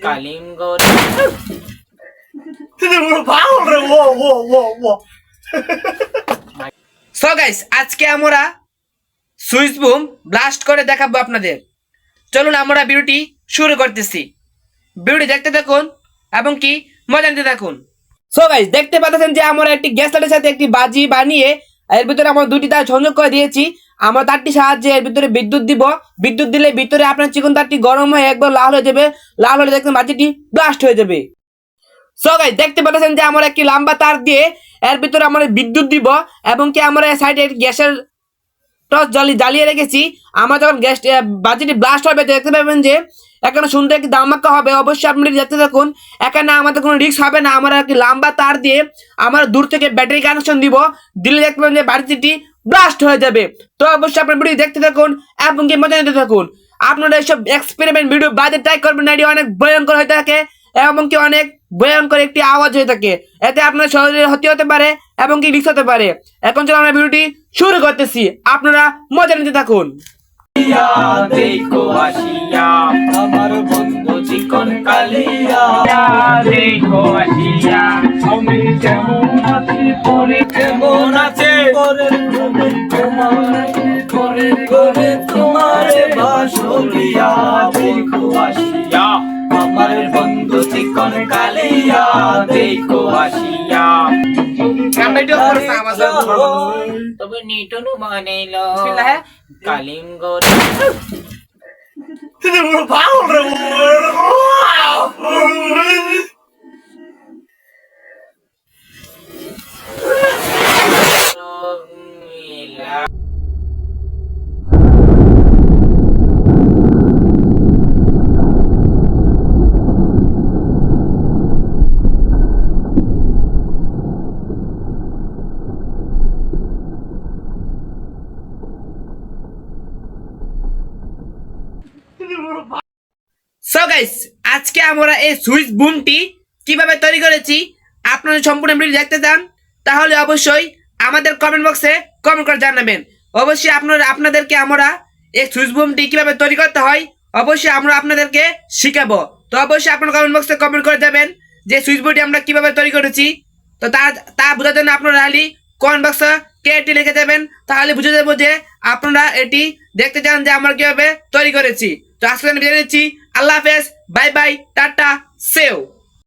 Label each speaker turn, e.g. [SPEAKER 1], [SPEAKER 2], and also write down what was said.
[SPEAKER 1] কালিঙ্গ
[SPEAKER 2] so guys আজকে আমরা switch broom blast করে দেখাবো আপনাদের। চলুন আমরা ভিডিওটি শুরু করতেছি। ভিডিওটি দেখতে থাকুন এবং কি মজা নিতে থাকুন। সো গাইস দেখতে পাচ্ছেন যে আমরা একটি গ্যাস লাইটের সাথে একটি বাজি বানিয়ে এর ভিতরে আমরা দুটি তার সংযোগ করে দিয়েছি। আমরা তারটি সাহায্যে এর ভিতরে বিদ্যুৎ দিব। বিদ্যুৎ দিলে ভিতরে আপনার চিকন তারটি গরম হয়ে একবার লাল হয়ে যাবে। লাল হলে দেখবেন বাজিটি ব্লাস্ট হয়ে যাবে। সো গাইস দেখতে পাচ্ছেন যে আমরা একটি লম্বা তার দিয়ে এর ভিতরে আমরা বিদ্যুৎ দিব এবং কি আমরা সাইডে গ্যাসের টর্চ জ্বালিয়ে রেখেছি। আমরা যখন গ্যাস বাজিটি ব্লাস্ট হবে দেখতে পাবেন যে এখানে সুন্দর একটি ধামাকা হবে। অবশ্যই আপনি দেখতে থাকুন। এখানে আমাদের কোনো রিস্ক হবে না। আমরা একটি লম্বা তার দিয়ে আমরা দূর থেকে ব্যাটারি কানেকশন দিব। দিলে দেখতে পাবেন যে বাজিটি ব্লাস্ট হয়ে যাবে। তো অবশ্যই আপনার ভিডিও দেখতে থাকুন এবং কি মজা নিতে থাকুন। আপনারা এইসব এক্সপেরিমেন্ট ভিডিও বাজে ট্রাই করবেন না। এটি অনেক ভয়ঙ্কর হয়ে থাকে এবং কি অনেক ভয়ঙ্কর একটি আওয়াজ হয়ে থাকে। এতে আপনার শরীরের ক্ষতি হতে পারে এবং কি রিস্ক হতে পারে। এখন চলো আমরা ভিডিওটি শুরু করতেছি। আপনারা মজা নিতে থাকুন।
[SPEAKER 1] দেখো আসিয়া আমার বন্ধু চিকন কালিয়া দেখো আসিয়া আমি কেমন আছি পরে কেমন আছে করে তোমার বাসলিয়া দেখো আসিয়া আমার বন্ধু চিকন কালিয়া দেখো আসিয়া তবে নিটনু বানাইল কালিঙ্গ
[SPEAKER 2] সো গাইস আজকে আমরা এই সুইচ বুমটি কিভাবে তৈরি করেছি আপনারা সম্পূর্ণ ভিডিও দেখতে চান তাহলে অবশ্যই আমাদের কমেন্ট বক্সে কমেন্ট করে জানাবেন। অবশ্যই আপনাদেরকে আমরা এই সুইচ বুমটি কিভাবে তৈরি করতে হয় অবশ্যই আমরা আপনাদেরকে শিখাবো। তো অবশ্যই আপনারা কমেন্ট বক্সে কমেন্ট করে দেবেন যে সুইচ বুমটি আমরা কিভাবে তৈরি করেছি। তো তা বোঝার জন্য আপনারা খালি কমেন্ট বক্সে কেটি লিখে দেবেন, তাহলে বুঝে যাবো যে আপনারা এটি দেখতে চান যে আমরা কিভাবে তৈরি করেছি। তো আজকে আমি বিদায় নিচ্ছি। আল্লাহ হাফেজ, বাই বাই, টাটা, সেও।